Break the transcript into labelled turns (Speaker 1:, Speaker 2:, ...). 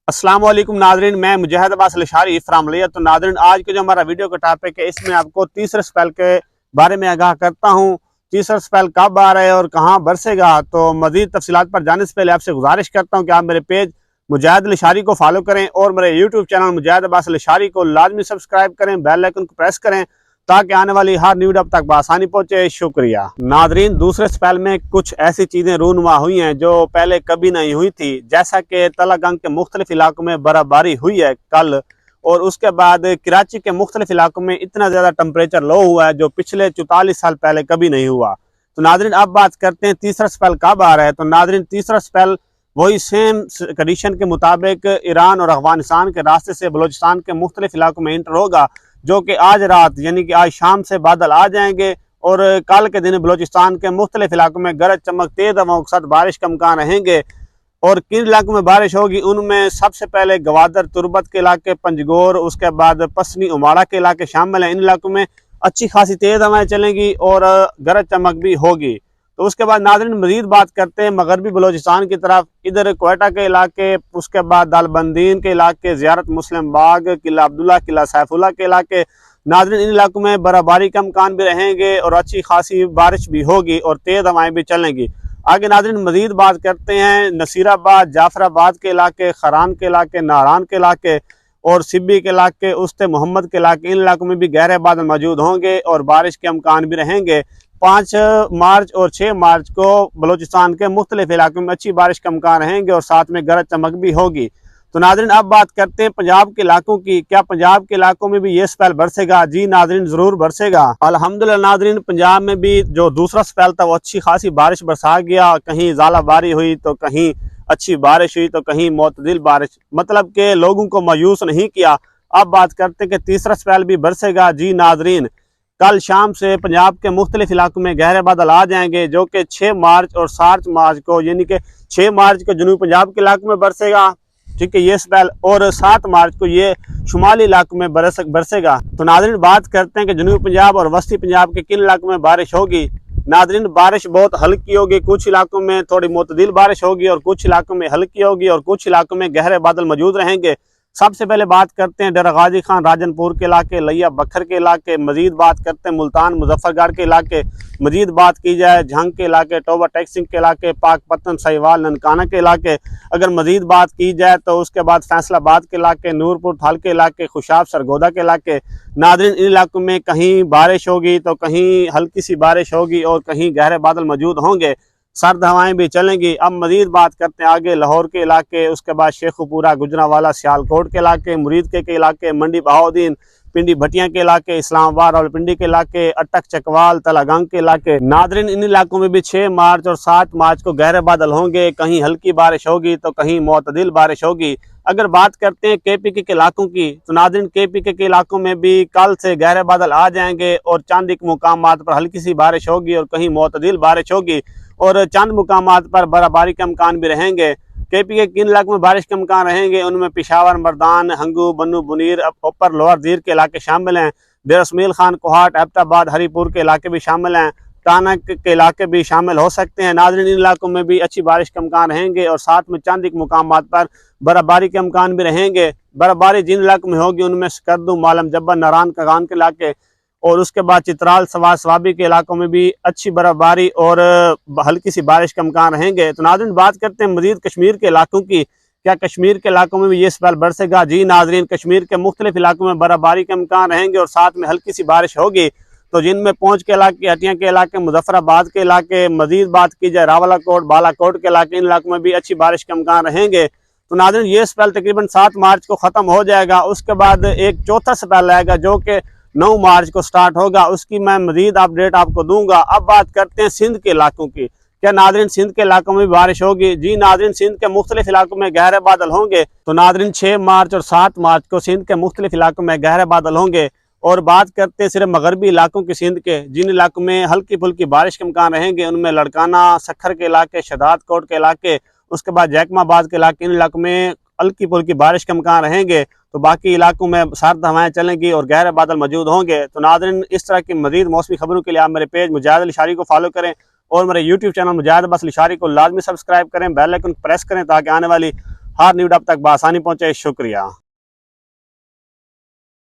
Speaker 1: अस्सलाम वालेकुम नादरीन, मैं मुजाहिद अब्बास लशारी फ्राम लिया। तो नादरीन, आज के जो हमारा वीडियो का टॉपिक है, इसमें आपको तीसरे स्पेल के बारे में आगाह करता हूँ। तीसरा स्पेल कब आ रहा है और कहाँ बरसेगा। तो मज़ीद तफसीलात पर जाने से पहले आपसे गुजारिश करता हूँ कि आप मेरे पेज मुजाहिद लशारी को फॉलो करें और मेरे यूट्यूब चैनल मुजाहिद अब्बास लशारी को लाजमी सब्सक्राइब करें, बेल आइकन को प्रेस करें ताकि आने वाली हर न्यूज़ आप तक बआसानी पहुंचे। शुक्रिया नादरीन, दूसरे स्पेल में कुछ ऐसी चीज़ें रूनुमा हुई हैं जो पहले कभी नहीं हुई थी। जैसा कि तलागंग के मुख्तलिफ इलाकों में बर्फबारी हुई है कल, और उसके बाद कराची के मुख्तलिफ इलाकों में इतना ज़्यादा टेम्परेचर लो हुआ है जो पिछले 44 साल पहले कभी नहीं हुआ। तो नादरीन, अब बात करते हैं तीसरा स्पेल कब आ रहा है। तो नादरीन, तीसरा स्पेल वही सेम कंडीशन के मुताबिक ईरान और अफगानिस्तान के रास्ते से बलोचिस्तान के मुख्तलिफ इलाकों में इंटर होगा, जो कि आज रात यानी कि आज शाम से बादल आ जाएंगे और कल के दिन बलोचिस्तान के मुख्तलिफ इलाकों में गरज चमक तेज हवाओं के साथ बारिश का इम्कान रहेंगे। और किन इलाकों में बारिश होगी, उनमें सबसे पहले गवादर तुरबत के इलाके, पंजगोर, उसके बाद पसनी उमाड़ा के इलाके शामिल हैं। इन इलाकों में अच्छी खासी तेज हवाएं चलेंगी और गरज चमक भी होगी। तो उसके बाद नाज़रीन मज़ीद बात करते हैं मगरबी बलोचिस्तान की तरफ, इधर कोयटा के इलाके, उसके बाद दालबंदीन के इलाके, ज़ियारत मुस्लिम बाग, किला अब्दुल्ला, किला सैफुल्ला के इलाके। नाज़रीन, इन इलाकों में बर्फबारी का इम्कान भी रहेंगे और अच्छी खासी बारिश भी होगी और तेज़ हवाएं भी चलेंगी। आगे नाज़रीन मज़ीद बात करते हैं नसीराबाद, जाफराबाद के इलाके, खरान के इलाके, नारान के इलाके और सिब्बी के इलाके, उस्ते मोहम्मद के इलाके। इन इलाकों में भी गहरे बादल मौजूद होंगे और बारिश के इम्कान भी रहेंगे। 5 मार्च और 6 मार्च को बलोचिस्तान के मुख्तलिफ इलाकों में अच्छी बारिश का इम्कान रहेंगे और साथ में गरज चमक भी होगी। तो नाज़रीन, अब बात करते हैं पंजाब के इलाकों की। क्या पंजाब के इलाकों में भी ये स्पेल बरसेगा? जी नाज़रीन, ज़रूर बरसेगा। अल्हम्दुलिल्लाह नाज़रीन, पंजाब में भी जो दूसरा स्पेल था वो अच्छी खासी बारिश बरसा गया। कहीं ज़ालाबारी हुई तो कहीं अच्छी बारिश हुई तो कहीं मोतदिल बारिश, मतलब कि लोगों को मायूस नहीं किया। अब बात करते हैं कि तीसरा स्पेल भी बरसेगा। जी नाज़रीन, कल शाम से पंजाब के मुख्तलिफ इलाकों में गहरे बादल आ जाएंगे, जो कि 6 मार्च और 7 मार्च को, यानी कि 6 मार्च को जनूबी पंजाब के इलाकों में बरसेगा, ठीक है, ये स्पेल, और 7 मार्च को ये शुमाली इलाकों में बरसेगा। तो नाज़रीन बात करते हैं कि जनूबी पंजाब और वस्ती पंजाब के किन इलाकों में बारिश होगी। नाज़रीन, बारिश बहुत हल्की होगी, कुछ इलाकों में थोड़ी मोतदिल बारिश होगी और कुछ इलाकों में हल्की होगी और कुछ इलाकों में गहरे बादल मौजूद रहेंगे। सबसे पहले बात करते हैं डेरा गाजी खान राजनपुर के इलाके, लिया बखर के इलाके। मजीद बात करते हैं मुल्तान मुजफ्फरगढ़ के इलाके। मजीद बात की जाए झंग के इलाके, टोबा टेक्सिंग के इलाके, पाकपतन, सहीवाल, ननकाना के इलाके। अगर मजीद बात की जाए तो उसके बाद फैसलाबाद के इलाके, नूरपुर थाल के इलाके, खुशाब सरगोदा के इलाके। नाज़रीन, इन इलाकों में कहीं बारिश होगी तो कहीं हल्की सी बारिश होगी और कहीं गहरे बादल मौजूद होंगे, सर्द हवाएं भी चलेंगी। अब मजीद बात करते हैं आगे लाहौर के इलाके, उसके बाद शेखुपुरा, गुजरांवाला, सियालकोट के इलाके, मुरीद के इलाके, मंडी बहाउद्दीन, पिंडी भटिया के इलाके, इस्लामाबाद रावलपिंडी के इलाके, अटक चकवाल, तलागंग के इलाके। नादरीन, इन इलाकों में भी 6 मार्च और 7 मार्च को गहरे बादल होंगे, कहीं हल्की बारिश होगी तो कहीं मोतदिल बारिश होगी। अगर बात करते हैं KPK के इलाकों की, तो नादरीन KPK के इलाकों में भी कल से गहरे बादल आ जाएंगे और चंद एक मुकामात पर हल्की सी बारिश होगी और कहीं मोतदिल बारिश होगी और चंद मुकामात पर बर्फबारी का इम्कान भी रहेंगे। KPK किन इलाकों में बारिश के इम्कान रहेंगे, उनमें पिशावर, मर्दान, हंगू, बन्नू, बुनीर, अपर लोअर दीर के इलाके शामिल हैं। डेरा इसमाइल खान, कोहाट, एबटाबाद, हरीपुर के इलाके भी शामिल हैं। टानक के इलाके भी शामिल हो सकते हैं। नाज़रीन, इन इलाकों में भी अच्छी बारिश के इम्कान रहेंगे और साथ में चंद एक मुकामात पर बर्फबारी के इम्कान भी रहेंगे। बर्फबारी जिन इलाकों में होगी उनमें स्कर्दू, मालम जब्बर, नारान, कागान के इलाके और उसके बाद चित्राल, सवार, स्वाबी के इलाकों में भी अच्छी बर्फबारी और हल्की सी बारिश का इम्कान रहेंगे। तो नाज़रीन बात करते हैं मज़ीद कश्मीर के इलाकों की। क्या कश्मीर के इलाकों में भी ये स्पेल बरसेगा? जी नाज़रीन, कश्मीर के मुख्तलिफ इलाकों में बर्फबारी के इम्कान रहेंगे और साथ में हल्की सी बारिश होगी। तो जिनमें पहुँच के इलाके, हटिया के इलाके, मुजफ्फराबाद के इलाके। मजीद बात की जाए रावलाकोट, बालाकोट के इलाके, इन इलाकों में भी अच्छी बारिश के इम्कान रहेंगे। तो नाज़रीन, ये स्पेल तकरीबन 7 मार्च को ख़त्म हो जाएगा। उसके बाद एक चौथा स्पेल आएगा जो कि 9 मार्च को स्टार्ट होगा, उसकी मैं मजीद अपडेट आपको दूंगा। अब बात करते हैं सिंध के इलाकों की। क्या नाज़रीन सिंध के इलाकों में भी बारिश होगी? जी नाज़रीन, सिंध के मुख्तलिफ इलाकों में गहरे बादल होंगे। तो नाज़रीन 6 मार्च और 7 मार्च को सिंध के मुख्तलिफ इलाकों में गहरे बादल होंगे। और बात करते हैं सिर्फ मगरबी इलाकों की सिंध के, जिन इलाकों में हल्की फुल्की बारिश के इम्कान रहेंगे, उनमें लड़काना, सखर के इलाके, शदाद कोट के इलाके, उसके बाद जैकमाबाद के इलाके। इन इलाकों में हल्की फुल्की बारिश के इम्कान रहेंगे। तो बाकी इलाकों में सर्द हवाएं चलेंगी और गहरे बादल मौजूद होंगे। तो नाज़रीन, इस तरह की मज़ीद मौसमी खबरों के लिए आप मेरे पेज मुजाहिद लशारी को फॉलो करें और मेरे यूट्यूब चैनल मुजाहिद अब्बास लशारी को लाजमी सब्सक्राइब करें, बेल आइकन प्रेस करें ताकि आने वाली ہر نیوڈ اب تک بآسانی پہنچے. شکریہ.